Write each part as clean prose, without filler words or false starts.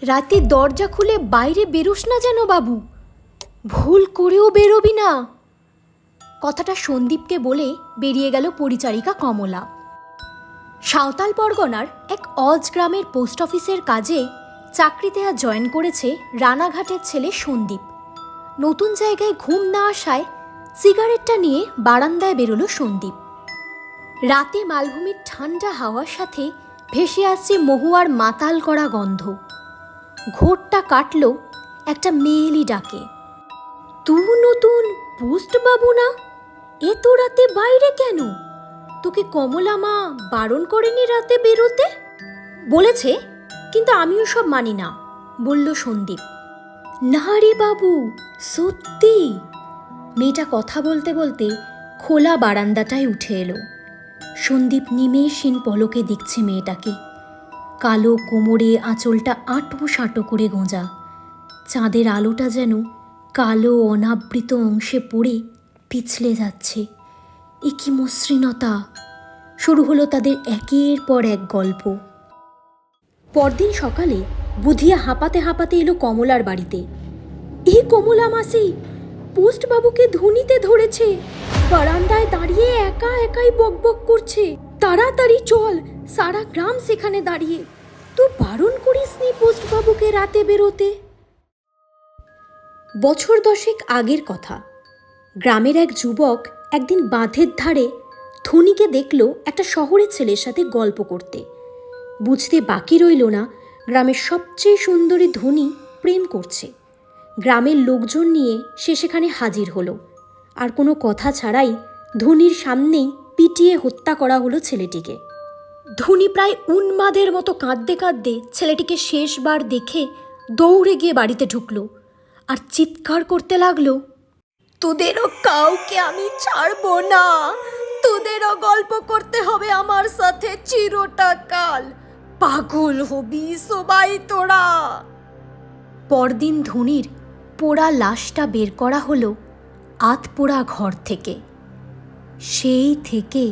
রাতে দরজা খুলে বাইরে বেরোস না যেন বাবু, ভুল করেও বেরোবি না। কথাটা সন্দীপকে বলে বেরিয়ে গেল পরিচারিকা কমলা। সাঁওতাল পরগনার এক অজ গ্রামের পোস্ট অফিসের কাজে চাকরিতে আজ জয়েন করেছে রানাঘাটের ছেলে সন্দীপ। নতুন জায়গায় ঘুম না আসায় সিগারেটটা নিয়ে বারান্দায় বেরোলো সন্দীপ। রাতে মালভূমির ঠান্ডা হাওয়ার সাথে ভেসে আসছে মহুয়ার মাতাল করা গন্ধ। ঘোরটা কাটল একটা মেয়েলি ডাকে, তু নতুন পোস্ট বাবু না? এত রাতে বাইরে কেন? তোকে কমলা মা বারণ করেনি রাতে বেরোতে? বলেছে, কিন্তু আমিও সব মানি না, বলল সন্দীপ। না রে বাবু, সত্যি। মেয়েটা কথা বলতে বলতে খোলা বারান্দাটায় উঠে এলো। সন্দীপ নিমেষহীন পলকে দেখছে মেয়েটাকে। কালো কোমরে আঁচলটা আঁটো সাঁটো করে গোঁজা, চাঁদের আলোটা যেন কালো অনাবৃত অংশে পড়ে পিছলে যাচ্ছে। এ কি মসৃণতা! শুরু হলো তাদের একের পর এক গল্প। পরদিন সকালে বুধিয়া হাঁপাতে হাঁপাতে এলো কমলার বাড়িতে। এই কমলা মাসি, পোস্টবাবুকে ধুনিতে ধরেছে, বারান্দায় দাঁড়িয়ে একা একাই বকবক করছে। তাড়াতাড়ি চল, সারা গ্রাম সেখানে দাঁড়িয়ে। তুই বারণ করিসনি পোস্টবাবুকে রাতে বেরোতে। বছর 10 আগের কথা। গ্রামের এক যুবক একদিন বাঁধের ধারে ধনীকে দেখল একটা শহরের ছেলের সাথে গল্প করতে। বুঝতে বাকি রইল না, গ্রামের সবচেয়ে সুন্দরী ধনী প্রেম করছে। গ্রামের লোকজন নিয়ে সে সেখানে হাজির হলো। আর কোনো কথা ছাড়াই ধনীর সামনেই পিটিয়ে হত্যা করা হলো ছেলেটিকে। ধনী প্রায় উন্মাদের মতো কাঁদতে কাঁদতে ছেলেটিকে শেষবার দেখে দৌড়ে গিয়ে বাড়িতে ঢুকলো আর চিৎকার করতে লাগলো, তোদেরও কাউকে আমি ছাড়বো না, তোদেরও গল্প করতে হবে আমার সাথে চিরটা কাল, পাগল হবি সবাই তোরা। পরদিন ধনীর পোড়া লাশটা বের করা হলো আধপোড়া ঘর থেকে। সেই থেকে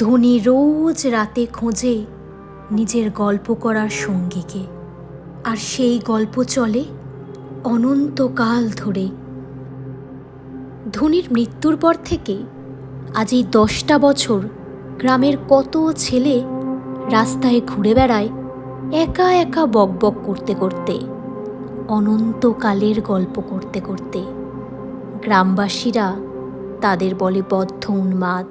ধনী রোজ রাতে খোঁজে নিজের গল্প করার সঙ্গীকে, আর সেই গল্প চলে অনন্তকাল ধরে। ধনীর মৃত্যুর পর থেকে আজ এই 10টা বছর গ্রামের কত ছেলে রাস্তায় ঘুরে বেড়ায় একা একা বকবক করতে করতে, অনন্তকালের গল্প করতে করতে। গ্রামবাসীরা তাদের বলে বদ্ধ উন্মাদ।